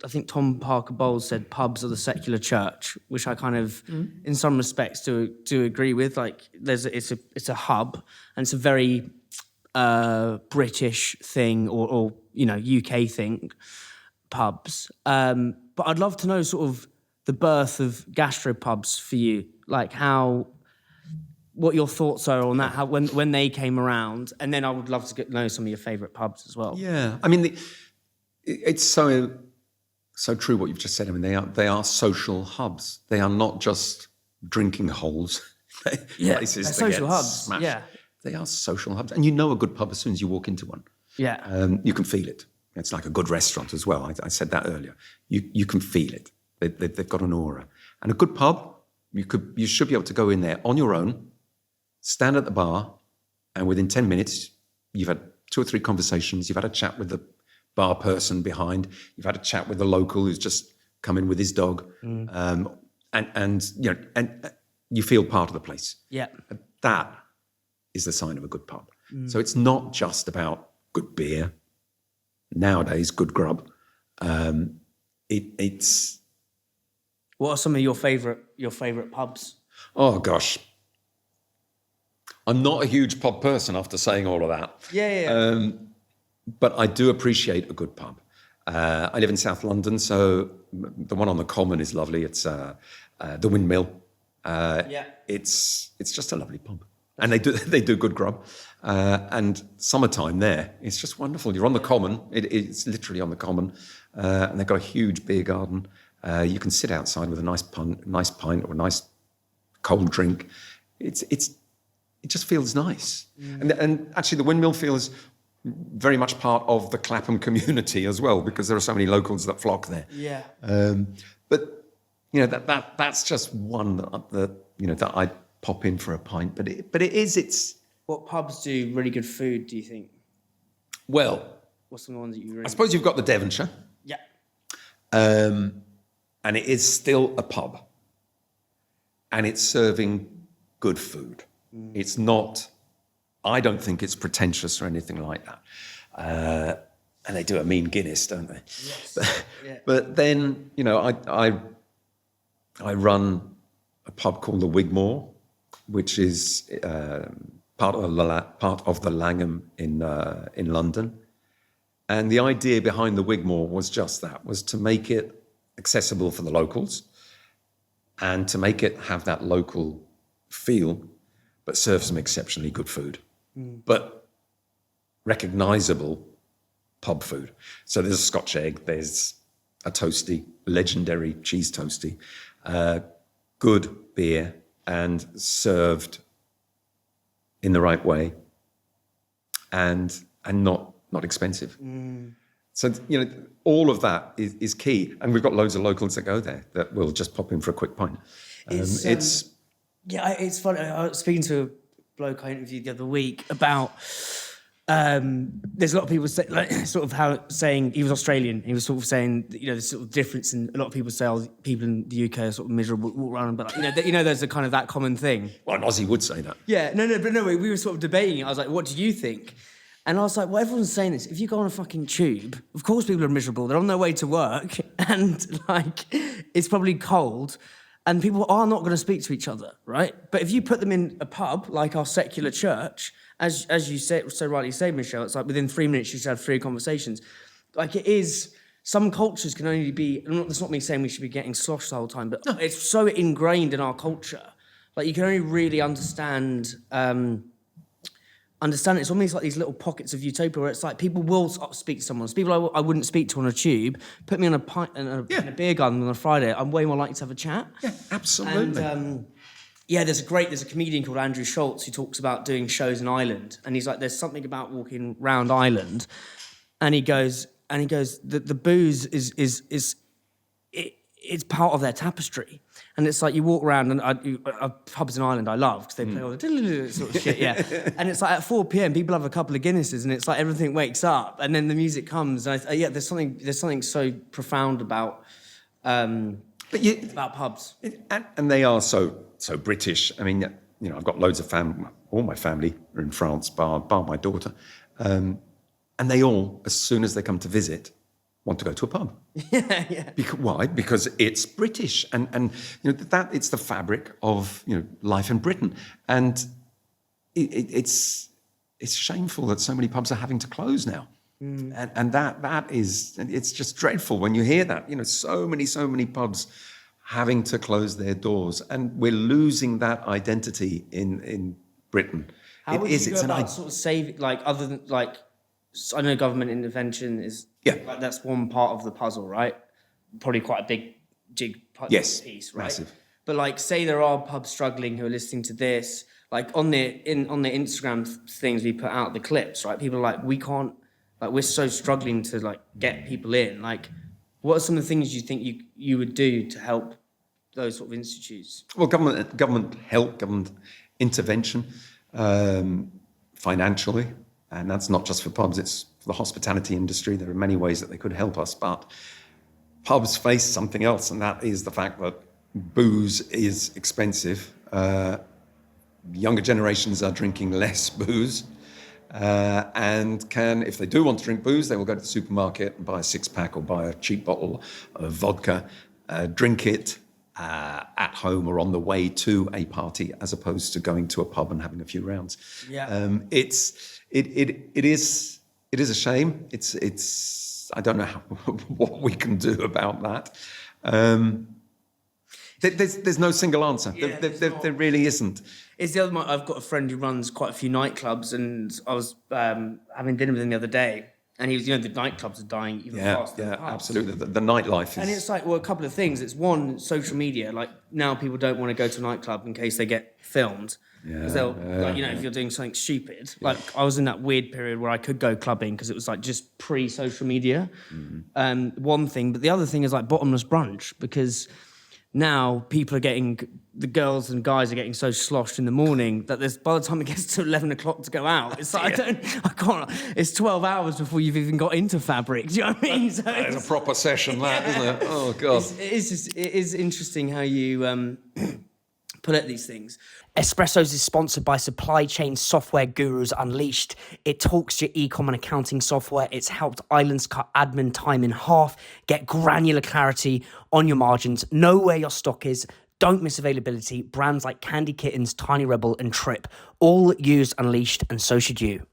I think Tom Parker Bowles said pubs are the secular church, which I kind of, in some respects, do agree with. Like, it's a hub, and it's a very British thing, or UK thing, pubs. But I'd love to know sort of the birth of Gastropubs for you, like what your thoughts are on that, how when they came around, and then I would love to know some of your favourite pubs as well. Yeah, I mean, it's so true what you've just said. I mean, they are social hubs. They are not just drinking holes. Places that social get hubs. Smashed. Yeah, they are social hubs, and you know a good pub as soon as you walk into one. Yeah, you can feel it. It's like a good restaurant as well. I said that earlier. You can feel it. They've got an aura, and a good pub. You should be able to go in there on your own, stand at the bar, and within 10 minutes, you've had 2 or 3 conversations. You've had a chat with the bar person behind. You've had a chat with the local who's just come in with his dog, and you feel part of the place. Yeah, that is the sign of a good pub. So it's not just about good beer. Nowadays, good grub. It's. What are some of your favourite pubs? Oh gosh, I'm not a huge pub person after saying all of that. Yeah. But I do appreciate a good pub. I live in South London, so the one on the Common is lovely. It's the Windmill. It's just a lovely pub, and they do good grub. And summertime there, it's just wonderful. You're on the Common. It's literally on the Common, and they've got a huge beer garden. You can sit outside with a nice pint or a nice cold drink. It just feels nice. And actually, the Windmill feels very much part of the Clapham community as well, because there are so many locals that flock there. Yeah. But that's just one that I pop in for a pint. But it's. What pubs do really good food, do you think? Well, what's some of the ones that you really... I suppose you've got the Devonshire. Yeah. And it is still a pub. And it's serving good food. It's not... I don't think it's pretentious or anything like that. And they do a mean Guinness, don't they? Yes. But then, I run a pub called the Wigmore, which is... part of the Langham in London. And the idea behind the Wigmore was just that, was to make it accessible for the locals and to make it have that local feel, but serve some exceptionally good food, but recognisable pub food. So there's a Scotch egg, there's a toasty, legendary cheese toasty, good beer, and served in the right way, and not expensive. So all of that is key, and we've got loads of locals that go there that will just pop in for a quick pint. It's funny. I was speaking to a bloke I interviewed the other week about. There's a lot of people saying he was Australian. He was sort of saying there's sort of difference in a lot of people say people in the UK are sort of miserable, walk around, but there's a kind of that common thing. Well, an Aussie would say that. Yeah, no. We were sort of debating it. I was like, what do you think? And I was like, well, everyone's saying this. If you go on a fucking tube, of course people are miserable. They're on their way to work, and it's probably cold, and people are not going to speak to each other, right? But if you put them in a pub like our secular church, as you say, so rightly say, Michel, it's like within 3 minutes you should have 3 conversations. Like it is, some cultures can only be, that's not me saying we should be getting sloshed the whole time, but it's so ingrained in our culture. Like you can only really understand it. It's almost like these little pockets of utopia where it's like people will speak to someone. People I wouldn't speak to on a tube, put me on a pint in a beer garden on a Friday, I'm way more likely to have a chat. Yeah, absolutely. And there's a comedian called Andrew Schultz who talks about doing shows in Ireland, and he's like, there's something about walking round Ireland, and he goes, the booze it's part of their tapestry, and it's like you walk around and pubs in Ireland I love because they play all the sort of shit, and it's like at 4 p.m. people have a couple of Guinnesses, and it's like everything wakes up, and then the music comes, and there's something so profound about pubs, and they are so British. I mean, I've got loads of family. All my family are in France, bar my daughter, and they all, as soon as they come to visit, want to go to a pub. Yeah. Why? Because it's British, and that it's the fabric of life in Britain, and it's shameful that so many pubs are having to close now, and that is, it's just dreadful when you hear that. So many pubs having to close their doors, and we're losing that identity in Britain. How would you go about sort of saving, like, other than, like, I know government intervention is, like, that's one part of the puzzle, right? Probably quite a big piece, right? Massive. But, like, say there are pubs struggling who are listening to this, like, on the Instagram things we put out, the clips, right? People are like, we can't, like, we're so struggling to, like, get people in. Like, what are some of the things you think you would do to help those sort of institutes? Well, government help, government intervention, financially, and that's not just for pubs, it's for the hospitality industry. There are many ways that they could help us, but pubs face something else, and that is the fact that booze is expensive. Younger generations are drinking less booze, and if they do want to drink booze, they will go to the supermarket and buy a 6-pack or buy a cheap bottle of vodka, drink it at home or on the way to a party, as opposed to going to a pub and having a few rounds. Yeah. It is a shame. I don't know what we can do about that. There's no single answer. Yeah, there really isn't. It's the other. I've got a friend who runs quite a few nightclubs, and I was having dinner with him the other day, and he was, the nightclubs are dying even faster. Yeah, than pubs. absolutely. The nightlife is. And it's like, well, a couple of things. It's one, social media. Like, now people don't want to go to a nightclub in case they get filmed. Because they'll, if you're doing something stupid. Like, I was in that weird period where I could go clubbing because it was like just pre-social media. One thing, but the other thing is like bottomless brunch, because now people are the girls and guys are getting so sloshed in the morning that by the time it gets to 11 o'clock to go out, it's like, I can't, it's 12 hours before you've even got into fabric. Do you know what I mean? So it's a proper session, isn't it? Oh, God. It is interesting how you put at these things. Espressos is sponsored by supply chain software gurus Unleashed. It talks to your e-com and accounting software. It's helped islands cut admin time in half, get granular clarity on your margins, know where your stock is, don't miss availability. Brands like Candy Kittens, Tiny Rebel and Trip all use Unleashed, and so should you.